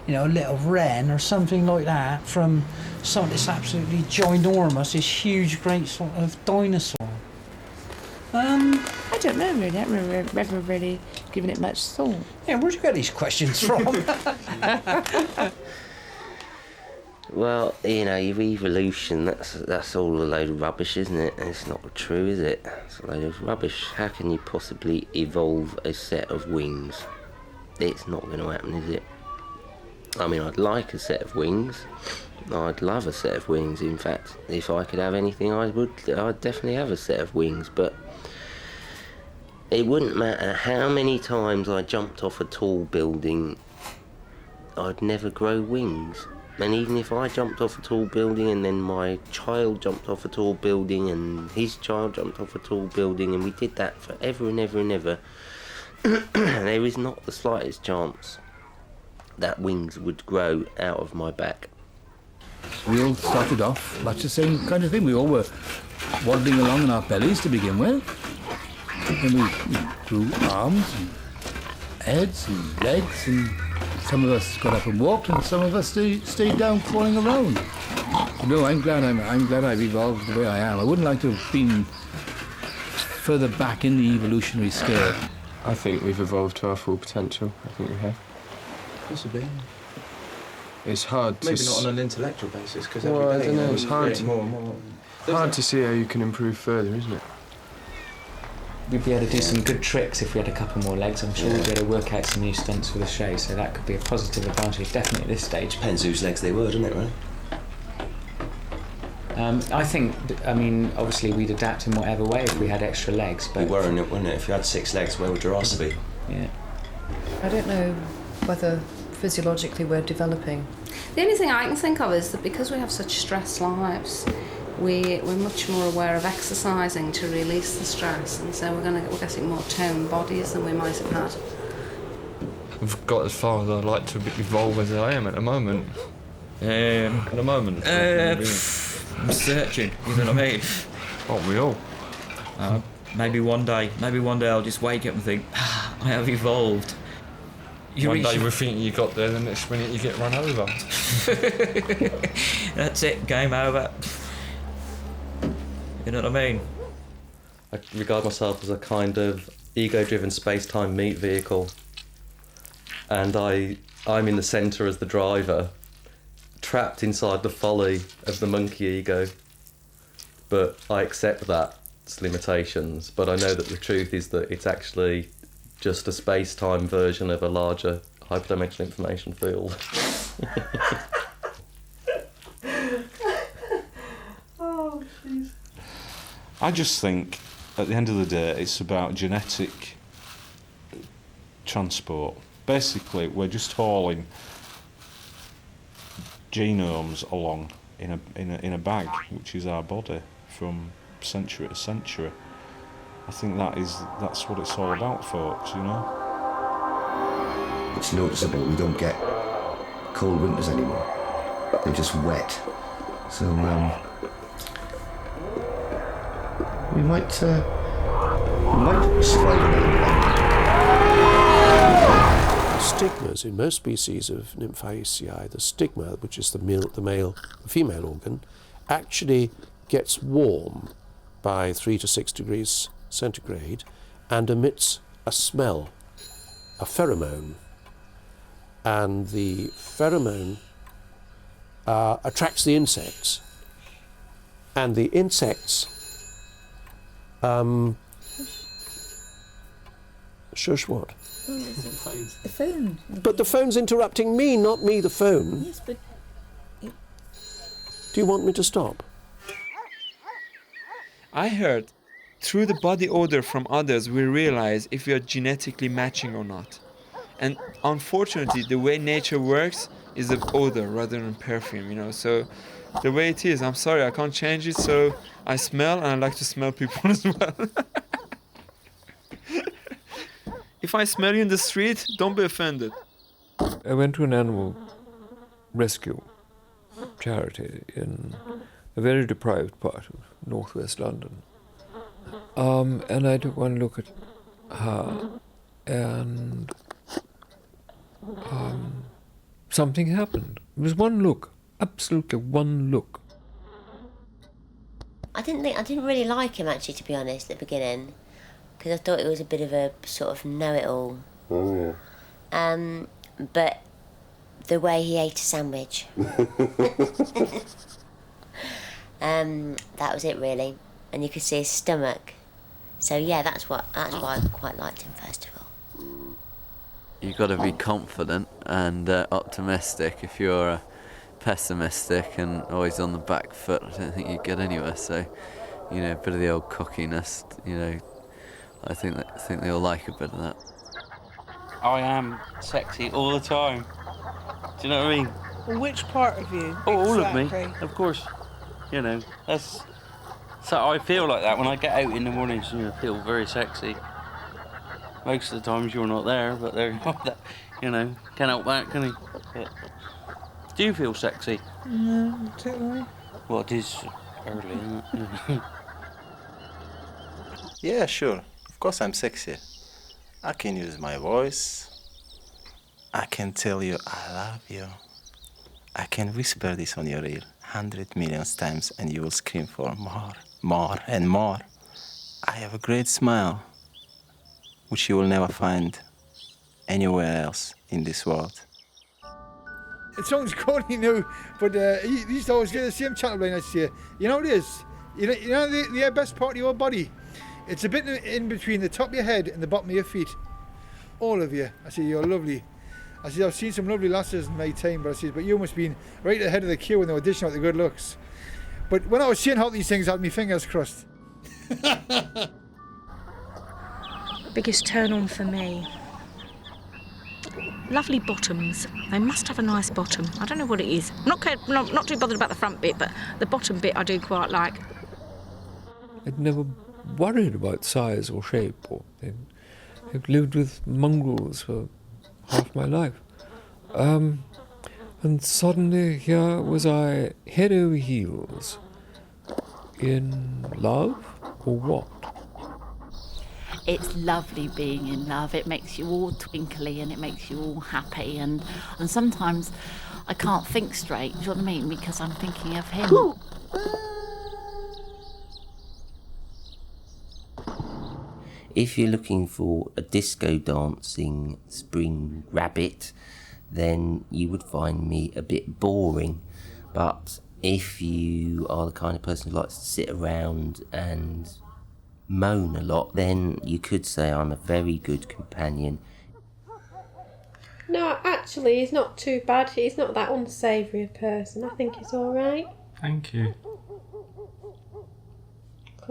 little wren or something like that from something that's absolutely ginormous, this huge, great sort of dinosaur? I don't know really. I haven't ever really given it much thought. Yeah, where'd you get these questions from? Well, your evolution, that's all a load of rubbish, isn't it? It's not true, is it? It's a load of rubbish. How can you possibly evolve a set of wings? It's not going to happen, is it? I mean, I'd like a set of wings. I'd love a set of wings. In fact, if I could have anything, I'd definitely have a set of wings, but it wouldn't matter how many times I jumped off a tall building, I'd never grow wings. And even if I jumped off a tall building and then my child jumped off a tall building and his child jumped off a tall building, and we did that forever and ever and ever, there is not the slightest chance that wings would grow out of my back. We all started off much the same kind of thing. We all were waddling along on our bellies to begin with. Then we grew arms and heads and legs, and some of us got up and walked, and some of us stayed down crawling around. No, I'm glad I've evolved the way I am. I wouldn't like to have been further back in the evolutionary scale. I think we've evolved to our full potential. I think we have. Possibly. It's hard Maybe to... not on an intellectual basis, because Well, I every day don't know, it's hard to... more and more. Hard to see how you can improve further, isn't it? We'd be able to do some good tricks if we had a couple more legs. I'm sure we'd be able to work out some new stunts for the show, so that could be a positive advantage, definitely at this stage. Depends whose legs they were, doesn't it, really? I think, obviously we'd adapt in whatever way if we had extra legs, but... You were, wouldn't it? If you had 6 legs, where would your arse be? Yeah. I don't know whether physiologically we're developing. The only thing I can think of is that because we have such stressed lives, we're much more aware of exercising to release the stress, and so we're getting more toned bodies than we might have had. I've got as far as I'd like to evolve as I am at the moment. At the moment. I'm searching, you know what I mean? Aren't we all? Maybe one day I'll just wake up and think, I have evolved. One day we think you got there, the next minute you get run over. That's it, game over. You know what I mean? I regard myself as a kind of ego-driven space-time meat vehicle, and I'm in the centre as the driver, trapped inside the folly of the monkey ego. But I accept that its limitations, but I know that the truth is that it's actually just a space-time version of a larger hyperdimensional information field. Oh, jeez. I just think, at the end of the day, it's about genetic transport. Basically, we're just hauling genomes along in a bag, which is our body, from century to century. I think that's what it's all about, folks, you know? It's noticeable we don't get cold winters anymore. They're just wet. So, we might survive another one. Stigmas in most species of Nymphaceae, the stigma, which is the female organ, actually gets warm by 3 to 6 degrees centigrade and emits a smell, a pheromone. And the pheromone attracts the insects, and the insects shush what? The phone. But the phone's interrupting me, not me the phone. Yes, but... Do you want me to stop? I heard, through the body odor from others, we realize if we are genetically matching or not. And unfortunately, the way nature works is the odor rather than perfume, you know. So the way it is, I'm sorry, I can't change it, so I smell and I like to smell people as well. If I smell you in the street, don't be offended. I went to an animal rescue charity in a very deprived part of northwest London. And I took one look at her, and something happened. It was one look, absolutely one look. I didn't really like him actually, to be honest, at the beginning, because I thought he was a bit of a sort of know-it-all. Oh yeah. But the way he ate a sandwich, that was it really, and you could see his stomach. So yeah, that's why I quite liked him first of all. You've got to be confident and optimistic. If you're pessimistic and always on the back foot, I don't think you get anywhere. So, you know, a bit of the old cockiness, you know, I think they all like a bit of that. I am sexy all the time. Do you know what I mean? Well, which part of you? Oh, all of exactly? me, of course. You know, that's... So I feel like that when I get out in the mornings, you know, I feel very sexy. Most of the times you're not there, but they're not that, you know, can't help that, can he? But do you feel sexy? No, not particularly. Well, it is early, isn't it? Yeah, sure. Of course I'm sexy. I can use my voice. I can tell you I love you. I can whisper this on your ear 100 million times and you will scream for more, more and more. I have a great smile, which you will never find anywhere else in this world. It sounds corny now, but he used to always get the same chat line I say. You know what it is? You know the best part of your body? It's a bit in between the top of your head and the bottom of your feet. All of you. I say, you're lovely. I said, I've seen some lovely lasses in my time, but I said, but you must have been right ahead of the queue when they were dishing out the good looks. But when I was saying all these things, I had my fingers crossed. Biggest turn on for me. Lovely bottoms. They must have a nice bottom. I don't know what it is. Not too bothered about the front bit, but the bottom bit I do quite like. I'd never worried about size or shape or anything. I've lived with mongrels for half my life. And suddenly here was I, head over heels, in love or what? It's lovely being in love. It makes you all twinkly and it makes you all happy, and sometimes I can't think straight, do you know what I mean? Because I'm thinking of him. If you're looking for a disco dancing spring rabbit, then you would find me a bit boring. But if you are the kind of person who likes to sit around and moan a lot, then you could say I'm a very good companion. No, actually, he's not too bad. He's not that unsavoury a person. I think he's all right. Thank you.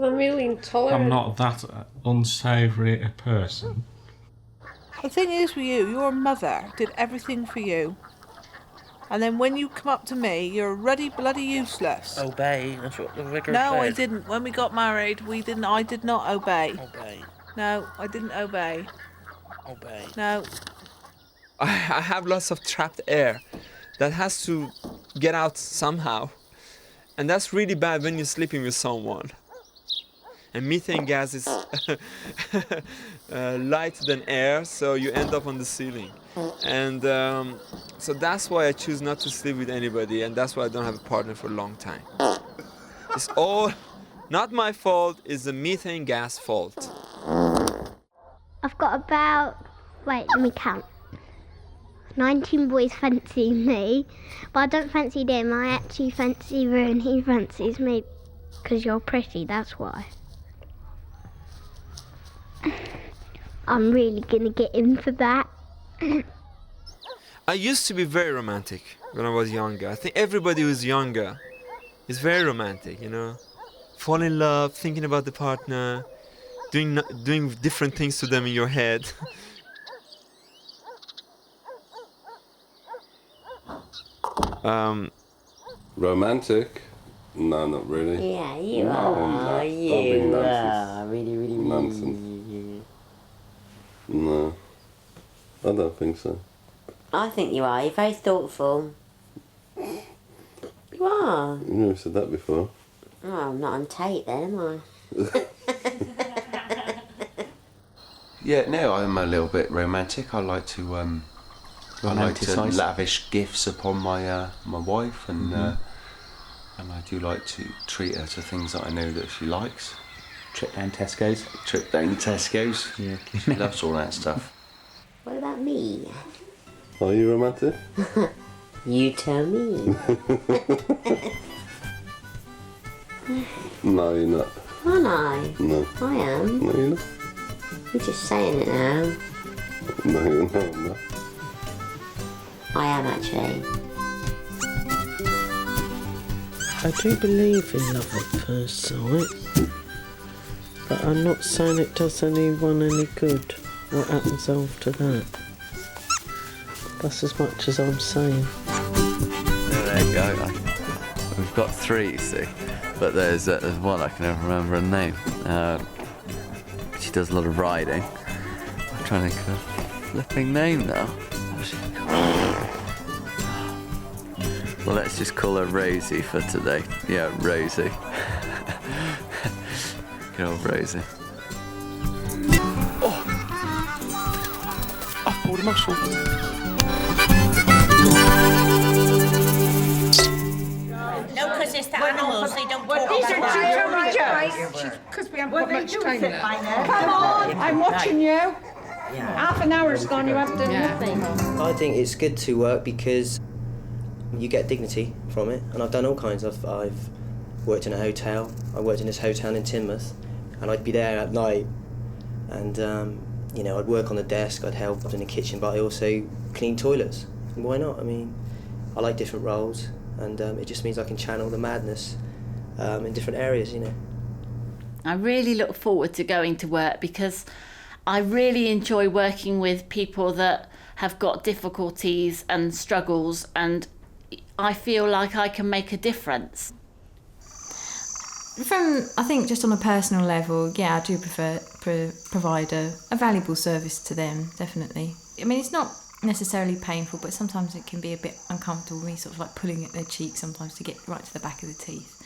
I'm really intolerant. I'm not that unsavoury a person. The thing is with you, your mother did everything for you. And then when you come up to me, you're already bloody useless. Obey, that's what the vicar No, said. I didn't. When we got married, I did not obey. Obey. No, I didn't obey. Obey. No. I have lots of trapped air that has to get out somehow. And that's really bad when you're sleeping with someone. And methane gas is lighter than air, so you end up on the ceiling. And so that's why I choose not to sleep with anybody, and that's why I don't have a partner for a long time. It's all not my fault, it's the methane gas fault. I've got about, wait, let me count. 19 boys fancy me, but I don't fancy them. I actually fancy Roo and he fancies me because you're pretty, that's why. I'm really gonna get in for that. I used to be very romantic when I was younger. I think everybody who's younger is very romantic, you know. Fall in love, thinking about the partner, doing different things to them in your head. Romantic? No, not really. Yeah, you no, are. Don't You be are. Really, really, nonsense. No. I don't think so. I think you are. You're very thoughtful. You are. You've never said that before. Oh, I'm not on tape then, am I? Yeah, no, I'm a little bit romantic. I like to Romanticise? lavish gifts upon my my wife, and I do like to treat her to things that I know that she likes. Trip down Tesco's. Trip down Tesco's. Yeah. She loves all that stuff. What about me? Are you romantic? You tell me. No, you're not. Aren't I? No. I am. No, you're not. You're just saying it now. No, you're not. No. I am actually. I do believe in love at first sight, but I'm not saying it does anyone any good. What happens after that? That's as much as I'm saying. There you go. We've got 3, you see, but there's one I can never remember her name. She does a lot of riding. I'm trying to think of her flipping name now. What's she called? Well, let's just call her Rosie for today. Yeah, Rosie. Good old Rosie. Oh! I pulled a muscle. No, because it's the animals, they don't talk These are about because we haven't got much time left. Come on, I'm watching you. Half an hour's gone, you haven't done nothing. I think it's good to work because you get dignity from it, and I've done all kinds. I've worked in a hotel. I worked in this hotel in Teignmouth, and I'd be there at night, and you know, I'd work on the desk, I'd help in the kitchen, but I also clean toilets. And why not? I mean, I like different roles, and it just means I can channel the madness in different areas, you know. I really look forward to going to work because I really enjoy working with people that have got difficulties and struggles, and I feel like I can make a difference. I think just on a personal level, yeah, I do prefer provide a valuable service to them, definitely. I mean, it's not necessarily painful, but sometimes it can be a bit uncomfortable, me sort of like pulling at their cheek sometimes to get right to the back of the teeth.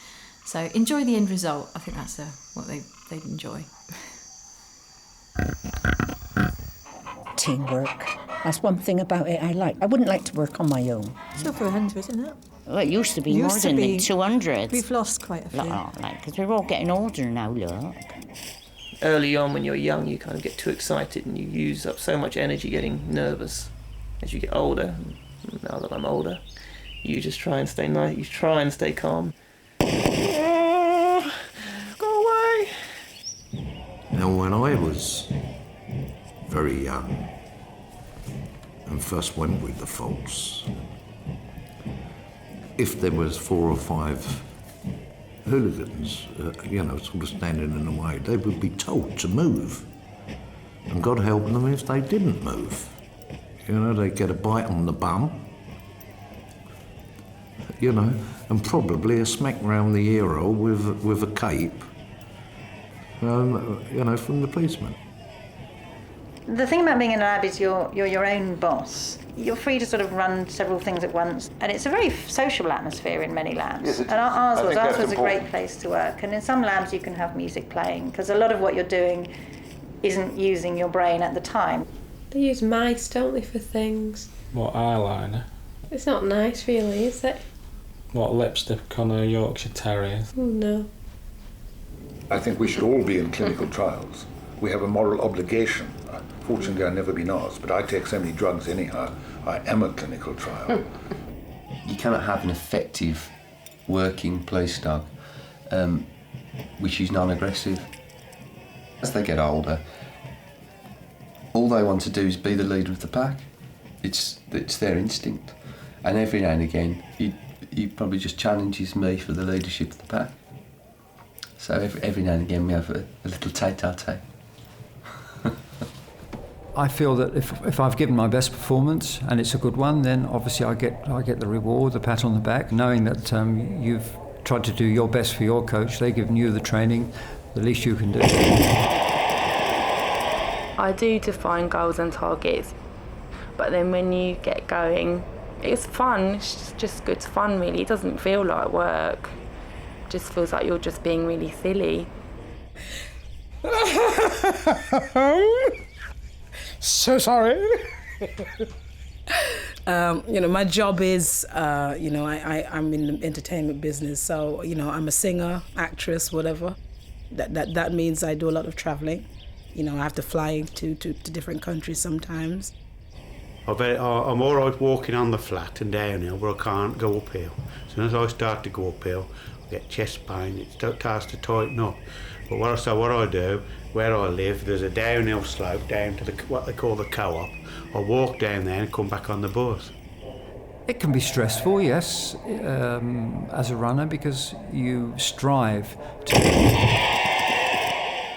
So enjoy the end result. I think that's what they enjoy. Teamwork. That's one thing about it I like. I wouldn't like to work on my own. It's over 100, isn't it? Well, it used to be more than 200. We've lost quite a few. Because we're all getting older now, look. Early on, when you're young, you kind of get too excited and you use up so much energy getting nervous. As you get older, now that I'm older, you just try and stay nice. You try and stay calm. Go away. Now, when I was very young and first went with the folks, if there was 4 or 5 hooligans, sort of standing in the way, they would be told to move. And God help them if they didn't move. You know, they'd get a bite on the bum, and probably a smack round the ear hole with a cape, from the policeman. The thing about being in a lab is you're your own boss. You're free to sort of run several things at once, and it's a very social atmosphere in many labs. Yes, and ours was a important. great place to work. And in some labs you can have music playing because a lot of what you're doing isn't using your brain at the time. They use mice, don't they, for things? What, eyeliner? It's not nice, really, is it? What, lipstick on a Yorkshire Terrier? Oh, no. I think we should all be in clinical trials. We have a moral obligation. Fortunately, I've never been asked, but I take so many drugs anyhow. I am a clinical trial. You cannot have an effective working police dog which is non-aggressive. As they get older, all they want to do is be the leader of the pack. It's their instinct. And every now and again, he probably just challenges me for the leadership of the pack. So every now and again we have a little tete-a-tete. I feel that if I've given my best performance and it's a good one, then obviously I get the reward, the pat on the back, knowing that you've tried to do your best for your coach. They've given you the training, the least you can do. I do define goals and targets But then when you get going, it's fun. It's just good fun, really. It doesn't feel like work. It just feels like you're just being really silly. So sorry. My job is, I'm in the entertainment business, so, I'm a singer, actress, whatever. That means I do a lot of traveling. I have to fly to different countries sometimes. I'm all right walking on the flat and downhill, but I can't go uphill. As soon as I start to go uphill, I get chest pain. It starts to tighten up. But what I do, where I live, there's a downhill slope down to what they call the co-op. I walk down there and come back on the bus. It can be stressful, yes, as a runner, because you strive to...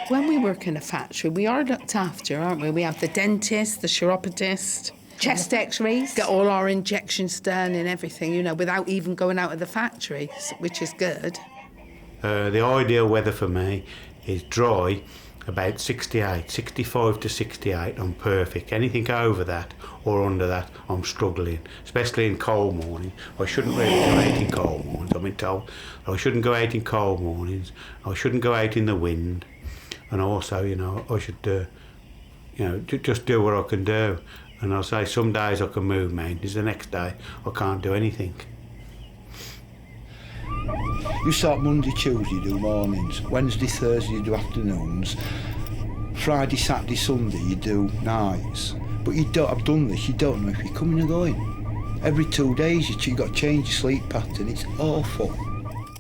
When we work in a factory, we are looked after, aren't we? We have the dentist, the chiropodist, chest x-rays, get all our injections done and everything, without even going out of the factory, which is good. The ideal weather for me is dry, about 65 to 68, I'm perfect. Anything over that or under that, I'm struggling, especially in cold mornings. I shouldn't really go out in cold mornings. I've been told I shouldn't go out in cold mornings. I shouldn't go out in the wind. And also, I should, just do what I can do. And I'll say some days I can move mountains, the next day I can't do anything. You start Monday, Tuesday, you do mornings. Wednesday, Thursday, you do afternoons. Friday, Saturday, Sunday, you do nights. But I've done this, you don't know if you're coming or going. Every 2 days, you've got to change your sleep pattern. It's awful.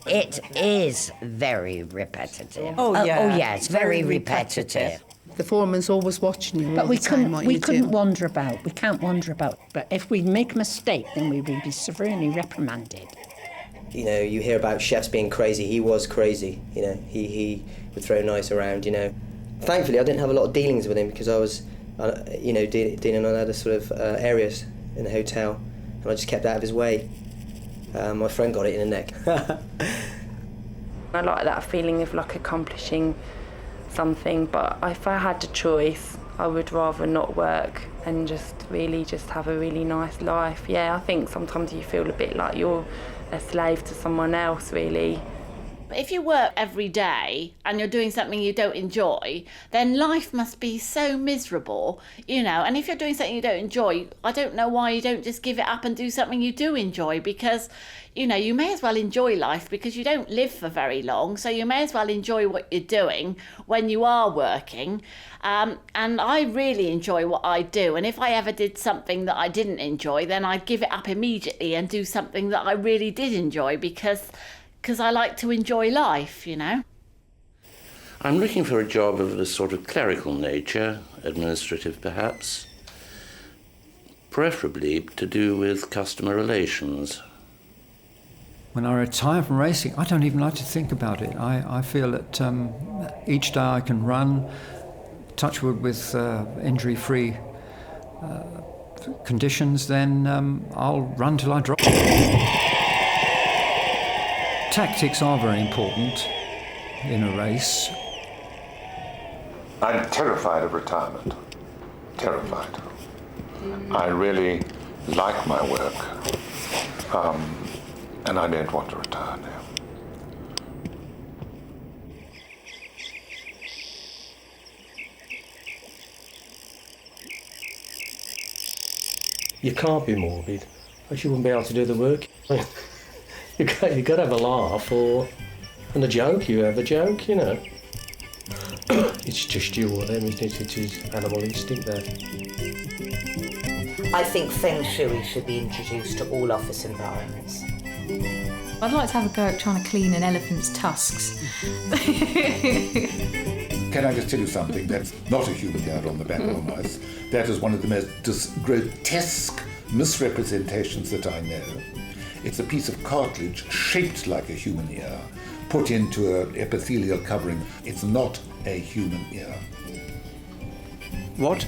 It is very repetitive. Oh, yeah. Yeah, it's very repetitive. The foreman's always watching you. But we couldn't do. wander about. We can't wander about. But if we make a mistake, then we will be severely reprimanded. You hear about chefs being crazy. He was crazy. He would throw knives around. Thankfully, I didn't have a lot of dealings with him because I was, dealing on other sort of areas in the hotel, and I just kept out of his way. My friend got it in the neck. I like that feeling of accomplishing something, but if I had a choice, I would rather not work and just have a really nice life. Yeah, I think sometimes you feel a bit like you're a slave to someone else, really. But if you work every day and you're doing something you don't enjoy, then life must be so miserable, and if you're doing something you don't enjoy, I don't know why you don't just give it up and do something you do enjoy, because, you may as well enjoy life because you don't live for very long, so you may as well enjoy what you're doing when you are working. And I really enjoy what I do, and if I ever did something that I didn't enjoy, then I'd give it up immediately and do something that I really did enjoy because I like to enjoy life, I'm looking for a job of a sort of clerical nature, administrative perhaps, preferably to do with customer relations. When I retire from racing, I don't even like to think about it. I feel that each day I can run, touch wood with injury-free conditions, then I'll run till I drop. Tactics are very important in a race. I'm terrified of retirement. Terrified. I really like my work. And I don't want to retire now. You can't be morbid, or you wouldn't be able to do the work. You've got to have a laugh, and a joke, you have a joke, It's just you or them, isn't it? It is animal instinct there. I think Feng Shui should be introduced to all office environments. I'd like to have a go at trying to clean an elephant's tusks. Can I just tell you something? That's not a human ear on the back of a mouse. That is one of the most grotesque misrepresentations that I know. It's a piece of cartilage shaped like a human ear, put into an epithelial covering. It's not a human ear. What?